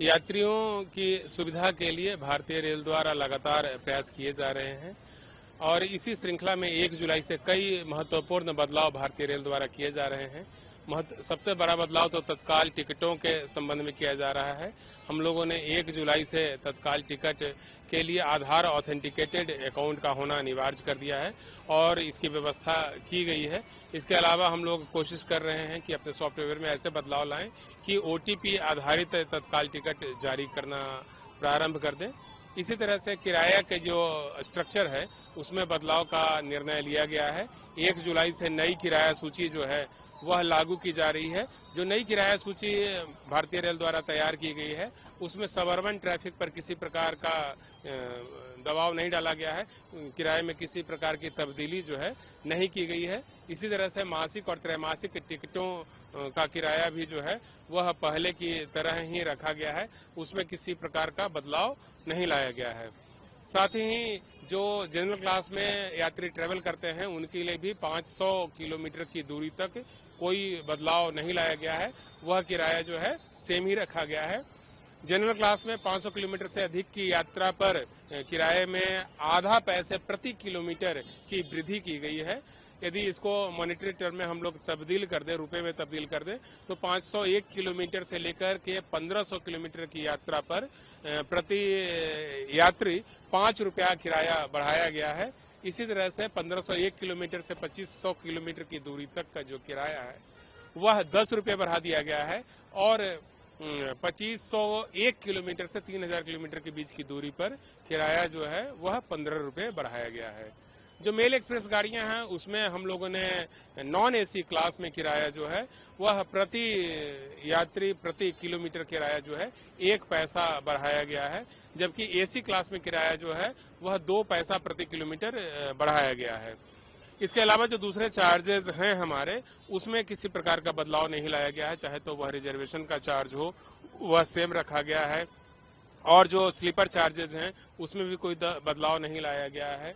यात्रियों की सुविधा के लिए भारतीय रेल द्वारा लगातार प्रयास किए जा रहे हैं और इसी श्रृंखला में 1 जुलाई से कई महत्वपूर्ण बदलाव भारतीय रेल द्वारा किए जा रहे हैं। सबसे बड़ा बदलाव तो तत्काल टिकटों के संबंध में किया जा रहा है। हम लोगों ने 1 जुलाई से तत्काल टिकट के लिए आधार ऑथेंटिकेटेड अकाउंट का होना अनिवार्य कर दिया है और इसकी व्यवस्था की गई है। इसके अलावा हम लोग कोशिश कर रहे हैं कि अपने सॉफ्टवेयर में ऐसे बदलाव लाएं कि OTP आधारित तत्काल टिकट जारी करना प्रारंभ कर दें। इसी तरह से किराया के जो स्ट्रक्चर है उसमें बदलाव का निर्णय लिया गया है। 1 जुलाई से नई किराया सूची जो है वह लागू की जा रही है। जो नई किराया सूची भारतीय रेल द्वारा तैयार की गई है उसमें सबअर्बन ट्रैफिक पर किसी प्रकार का दबाव नहीं डाला गया है। किराए में किसी प्रकार की तब्दीली जो है नहीं की गई है। इसी तरह से मासिक और त्रैमासिक टिकटों का किराया भी जो है वह पहले की तरह ही रखा गया है। उसमें किसी प्रकार का बदलाव नहीं लाया गया है। साथ ही जो जनरल क्लास में यात्री ट्रेवल करते हैं उनके लिए भी 500 किलोमीटर की दूरी तक कोई बदलाव नहीं लाया गया है। वह किराया जो है सेम ही रखा गया है। जनरल क्लास में 500 किलोमीटर से अधिक की यात्रा पर किराए में आधा पैसे प्रति किलोमीटर की वृद्धि की गई है। यदि इसको मॉनेटरी टर्म में हम लोग तब्दील कर दें, रुपए में तब्दील कर दें, तो 501 किलोमीटर से लेकर के 1500 किलोमीटर की यात्रा पर प्रति यात्री 5 रुपया किराया बढ़ाया गया है। इसी तरह से 1501 किलोमीटर से 2500 किलोमीटर की दूरी तक का जो किराया है वह 10 रुपये बढ़ा दिया गया है और 2501 किलोमीटर से 3000 किलोमीटर के बीच की दूरी पर किराया जो है वह 15 रुपये बढ़ाया गया है। जो मेल एक्सप्रेस गाड़ियां हैं उसमें हम लोगों ने नॉन AC क्लास में किराया जो है वह प्रति यात्री प्रति किलोमीटर किराया जो है 1 पैसा बढ़ाया गया है, जबकि AC क्लास में किराया जो है वह 2 पैसा प्रति किलोमीटर बढ़ाया गया है। इसके अलावा जो दूसरे चार्जेस हैं हमारे उसमें किसी प्रकार का बदलाव नहीं लाया गया है। चाहे तो वह रिजर्वेशन का चार्ज हो वह सेम रखा गया है और जो स्लीपर चार्जेस हैं उसमें भी कोई बदलाव नहीं लाया गया है।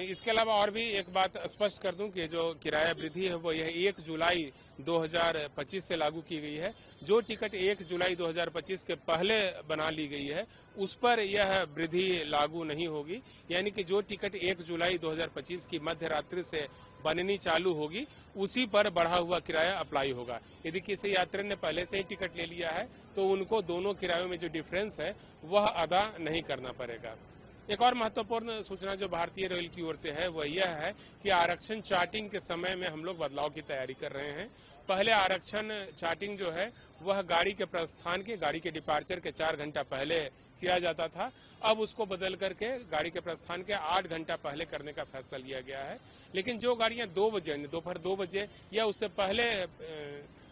इसके अलावा और भी एक बात स्पष्ट कर दूं कि जो किराया वृद्धि है वो यह 1 जुलाई 2025 से लागू की गई है। जो टिकट 1 जुलाई 2025 के पहले बना ली गई है उस पर यह वृद्धि लागू नहीं होगी। यानी कि जो टिकट 1 जुलाई 2025 की मध्य रात्रि से बननी चालू होगी उसी पर बढ़ा हुआ किराया अप्लाई होगा। यदि किसी यात्री ने पहले से ही टिकट ले लिया है तो उनको दोनों किरायों में जो डिफरेंस है वह अदा नहीं करना पड़ेगा। एक और महत्वपूर्ण सूचना जो भारतीय रेल की ओर से है वह यह है कि आरक्षण चार्टिंग के समय में हम लोग बदलाव की तैयारी कर रहे हैं। पहले आरक्षण चार्टिंग जो है वह गाड़ी के प्रस्थान के गाड़ी के डिपार्चर के 4 घंटा पहले किया जाता था। अब उसको बदल करके गाड़ी के प्रस्थान के 8 घंटा पहले करने का फैसला लिया गया है। लेकिन जो गाड़ियां 2 बजे दोपहर 2 बजे या उससे पहले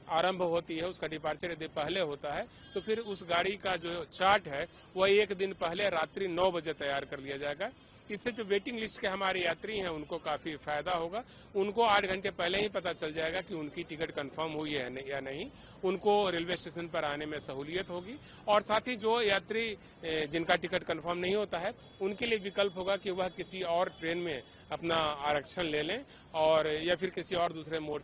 आरंभ होती है, उसका डिपार्चर यदि पहले होता है तो फिर उस गाड़ी का जो चार्ट है वह 1 दिन पहले रात्रि 9 बजे तैयार कर लिया जाएगा। इससे जो वेटिंग लिस्ट के हमारे यात्री हैं उनको काफी फायदा होगा। उनको 8 घंटे पहले ही पता चल जाएगा कि उनकी टिकट कंफर्म हुई है या नहीं। उनको रेलवे स्टेशन पर आने में सहूलियत होगी और साथ ही जो यात्री जिनका टिकट कंफर्म नहीं होता है उनके लिए विकल्प होगा कि वह किसी और ट्रेन में अपना आरक्षण ले लें और या फिर किसी और दूसरे मोड